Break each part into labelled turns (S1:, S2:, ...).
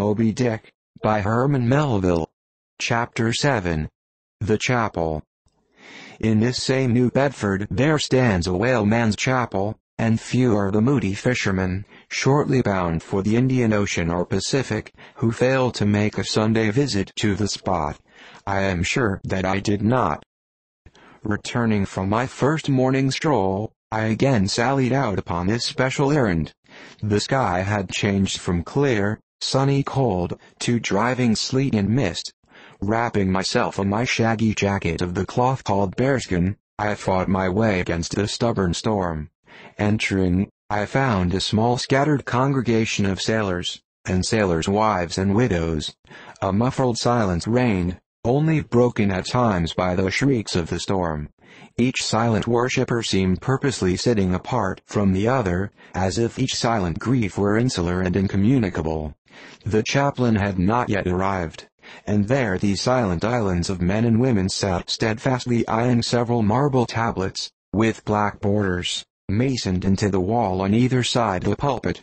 S1: Moby-Dick, by Herman Melville. Chapter 7. The Chapel. In this same New Bedford there stands a whaleman's chapel, and few are the moody fishermen, shortly bound for the Indian Ocean or Pacific, who fail to make a Sunday visit to the spot. I am sure that I did not. Returning from my first morning stroll, I again sallied out upon this special errand. The sky had changed from clear, sunny cold, to driving sleet and mist. Wrapping myself in my shaggy jacket of the cloth called bearskin, I fought my way against the stubborn storm. Entering, I found a small scattered congregation of sailors, and sailors' wives and widows. A muffled silence reigned, only broken at times by the shrieks of the storm. Each silent worshipper seemed purposely sitting apart from the other, as if each silent grief were insular and incommunicable. The chaplain had not yet arrived, and there these silent islands of men and women sat steadfastly eyeing several marble tablets, with black borders, masoned into the wall on either side the pulpit.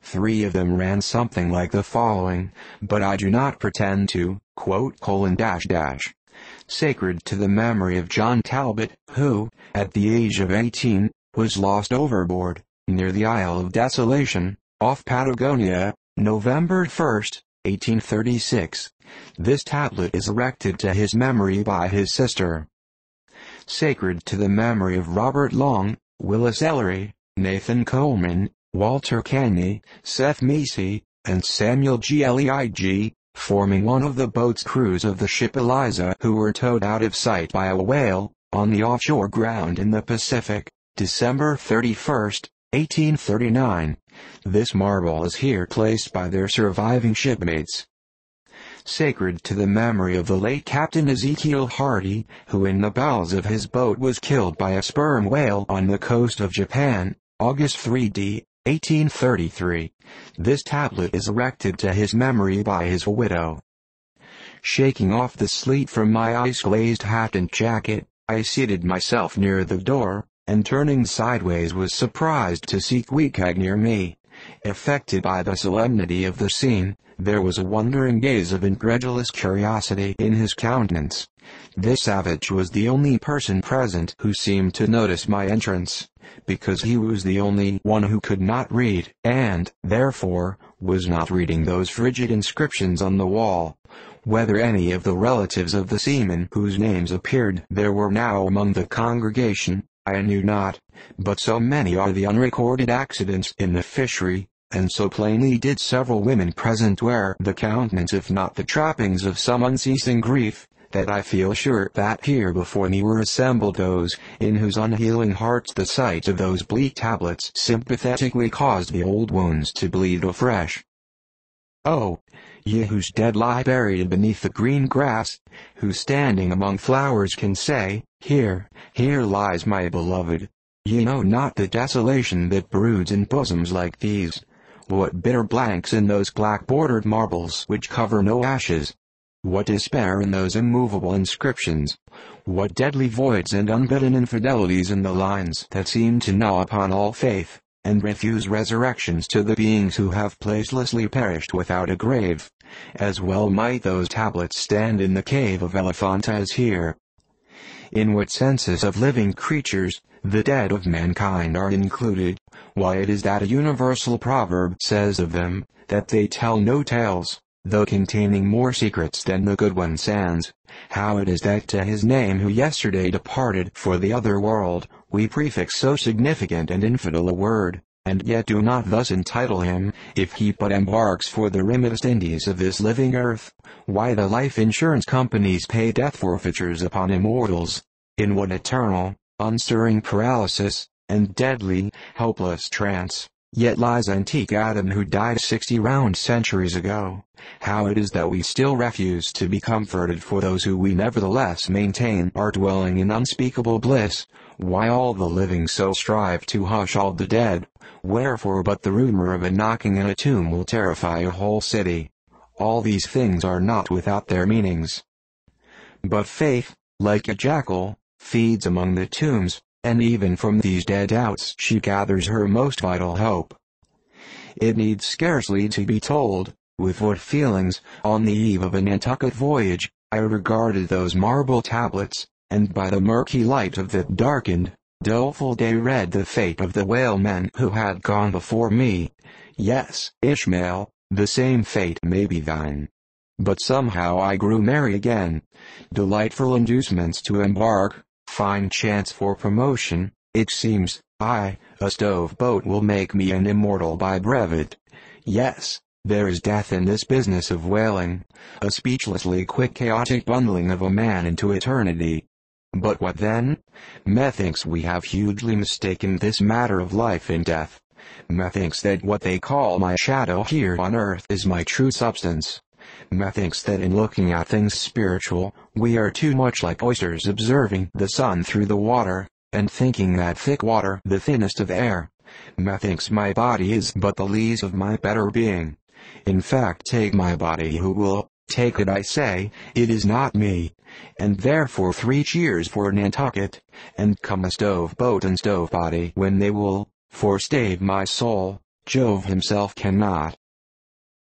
S1: 3 of them ran something like the following, but I do not pretend to quote: "Sacred to the memory of John Talbot, who, at the age of 18, was lost overboard, near the Isle of Desolation, off Patagonia, November 1st, 1836. This tablet is erected to his memory by his sister. Sacred to the memory of Robert Long, Willis Ellery, Nathan Coleman, Walter Caney, Seth Macy, and Samuel Gleig, forming one of the boat's crews of the ship Eliza, who were towed out of sight by a whale, on the offshore ground in the Pacific, December 31st, 1839. This marble is here placed by their surviving shipmates. Sacred to the memory of the late Captain Ezekiel Hardy, who in the bowels of his boat was killed by a sperm whale on the coast of Japan, August 3d, 1833. This tablet is erected to his memory by his widow. Shaking off the sleet from my ice-glazed hat and jacket, I seated myself near the door, and turning sideways was surprised to see Queequeg near me. Affected by the solemnity of the scene, there was a wondering gaze of incredulous curiosity in his countenance. This savage was the only person present who seemed to notice my entrance, because he was the only one who could not read, and, therefore, was not reading those frigid inscriptions on the wall. Whether any of the relatives of the seamen whose names appeared there were now among the congregation, I knew not, but so many are the unrecorded accidents in the fishery, and so plainly did several women present wear the countenance if not the trappings of some unceasing grief, that I feel sure that here before me were assembled those, in whose unhealing hearts the sight of those bleak tablets sympathetically caused the old wounds to bleed afresh. Oh, ye whose dead lie buried beneath the green grass, who standing among flowers can say, Here, here lies my beloved. Ye know not the desolation that broods in bosoms like these. What bitter blanks in those black-bordered marbles which cover no ashes. What despair in those immovable inscriptions. What deadly voids and unbidden infidelities in the lines that seem to gnaw upon all faith, and refuse resurrections to the beings who have placelessly perished without a grave. As well might those tablets stand in the cave of Elephanta as here. In what census of living creatures, the dead of mankind are included, why it is that a universal proverb says of them, that they tell no tales, though containing more secrets than the good one sans. How it is that to his name who yesterday departed for the other world, we prefix so significant and infidel a word, and yet do not thus entitle him, if he but embarks for the remotest Indies of this living earth. Why the life insurance companies pay death forfeitures upon immortals. In what eternal, unstirring paralysis, and deadly, helpless trance, yet lies antique Adam who died 60 round centuries ago. How it is that we still refuse to be comforted for those who we nevertheless maintain are dwelling in unspeakable bliss. Why all the living so strive to hush all the dead. Wherefore but the rumor of a knocking in a tomb will terrify a whole city. All these things are not without their meanings. But faith, like a jackal, feeds among the tombs, and even from these dead doubts she gathers her most vital hope. It needs scarcely to be told, With what feelings, on the eve of a Nantucket voyage, I regarded those marble tablets, and by the murky light of that darkened, doleful day read the fate of the whalemen who had gone before me. Yes, Ishmael, the same fate may be thine. But somehow I grew merry again. Delightful inducements to embark, fine chance for promotion, it seems. A stove-boat will make me an immortal by brevet. Yes, there is death in this business of whaling, a speechlessly quick chaotic bundling of a man into eternity. But what then? Methinks we have hugely mistaken this matter of life and death. Methinks that what they call my shadow here on earth is my true substance. Methinks that in looking at things spiritual, we are too much like oysters observing the sun through the water, and thinking that thick water the thinnest of air. Methinks my body is but the lees of my better being. In fact, take my body who will, take it I say, it is not me. And therefore 3 cheers for Nantucket, and come a stove-boat and stove-body when they will, for stave my soul, Jove himself cannot.